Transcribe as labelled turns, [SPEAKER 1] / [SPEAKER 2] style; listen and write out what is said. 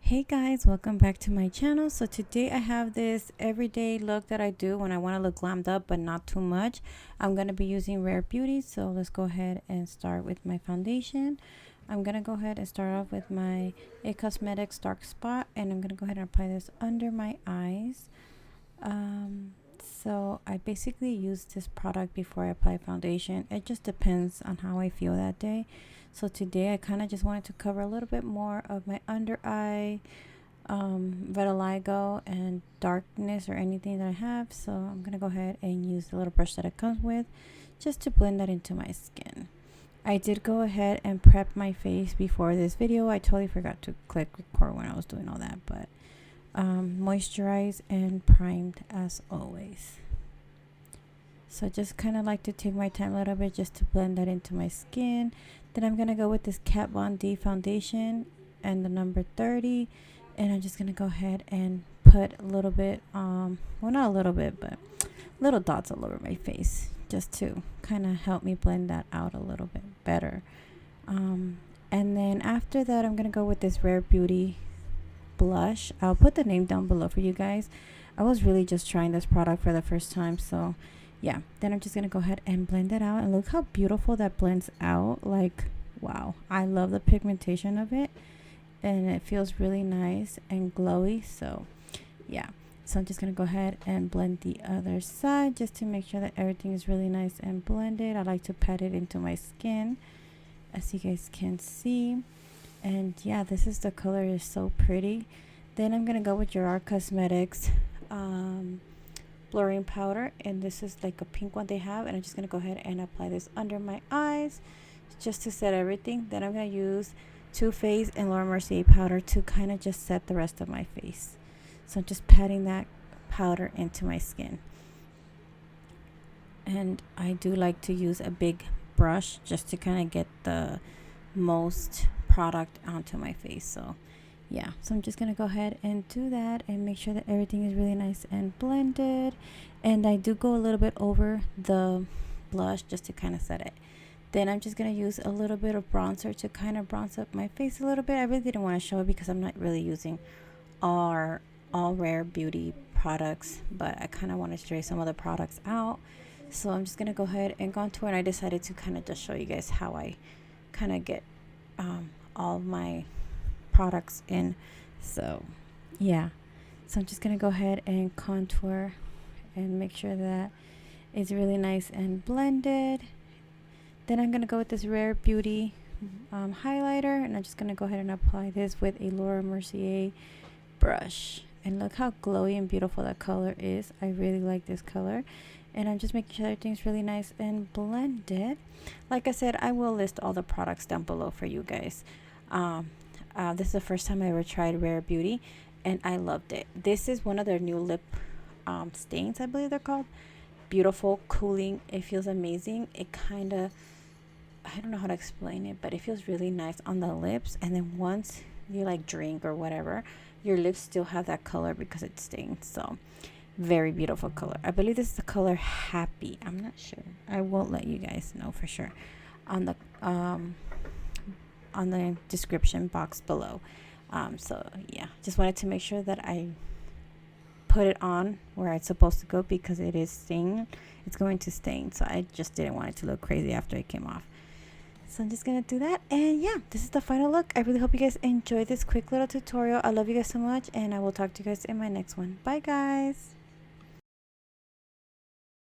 [SPEAKER 1] Hey guys, welcome back to my channel. So today I have this everyday look that I do when I want to look glammed up but not too much. I'm going to be using Rarebeauty, so let's go ahead and start with my foundation. I'm going to go ahead and start off with my It Cosmetics Dark Spot, and I'm going to go ahead and apply this under my eyes. So I basically use this product before I apply foundation. It just depends on how I feel that day. So today I kind of just wanted to cover a little bit more of my under eye, vitiligo and darkness or anything that I have. So I'm going to go ahead and use the little brush that it comes with just to blend that into my skin. I did go ahead and prep my face before this video. I totally forgot to click record when I was doing all that, but moisturized and primed as always. So I just kind of like to take my time a little bit just to blend that into my skin. Then I'm going to go with this Kat Von D foundation and the number 30, and I'm just going to go ahead and put a little bit well, not a little bit, but little dots all over my face just to kind of help me blend that out a little bit better. And then after that I'm going to go with this Rarebeauty blush. I'll put the name down below for you guys. I was really just trying this product for the first time, so yeah. Then I'm just gonna go ahead and blend it out, and look how beautiful that blends out. Like, wow, I love the pigmentation of it, and it feels really nice and glowy. So yeah, so I'm just gonna go ahead and blend the other side just to make sure that everything is really nice and blended. I like to pat it into my skin, as you guys can see. And yeah, this is the color, is so pretty. Then I'm gonna go with your Cosmetics blurring powder, and this is like a pink one they have, and I'm just gonna go ahead and apply this under my eyes just to set everything. Then I'm gonna use Too Faced and Laura Mercier powder to kind of just set the rest of my face. So I'm just patting that powder into my skin, and I do like to use a big brush just to kind of get the most product onto my face. So yeah, so I'm just gonna go ahead and do that and make sure that everything is really nice and blended. And I do go a little bit over the blush just to kind of set it. Then I'm just gonna use a little bit of bronzer to kind of bronze up my face a little bit. I really didn't want to show it because I'm not really using all Rarebeauty products, but I kind of wanted to try some of the products out. So I'm just gonna go ahead and contour, and I decided to kind of just show you guys how I kind of get all of my products in. So yeah, so I'm just gonna go ahead and contour and make sure that it's really nice and blended. Then I'm gonna go with this Rarebeauty highlighter, and I'm just gonna go ahead and apply this with a Laura Mercier brush. And look how glowy and beautiful that color is. I really like this color, and I'm just making sure everything's really nice and blended. Like I said, I will list all the products down below for you guys. This is the first time I ever tried Rarebeauty, and I loved it. This is one of their new lip stains, I believe they're called. Beautiful, cooling. It feels amazing. It kind of, I don't know how to explain it, but it feels really nice on the lips. And then once you like drink or whatever, your lips still have that color because it stains. So very beautiful color. I believe this is the color Happy. I'm not sure. I won't let you guys know for sure on the description box below. So yeah, just wanted to make sure that I put it on where it's supposed to go because it is stained. It's going to stain, so I just didn't want it to look crazy after it came off. So I'm just gonna do that, and yeah, this is the final look. I really hope you guys enjoyed this quick little tutorial. I love you guys so much, and I will talk to you guys in my next one. Bye guys.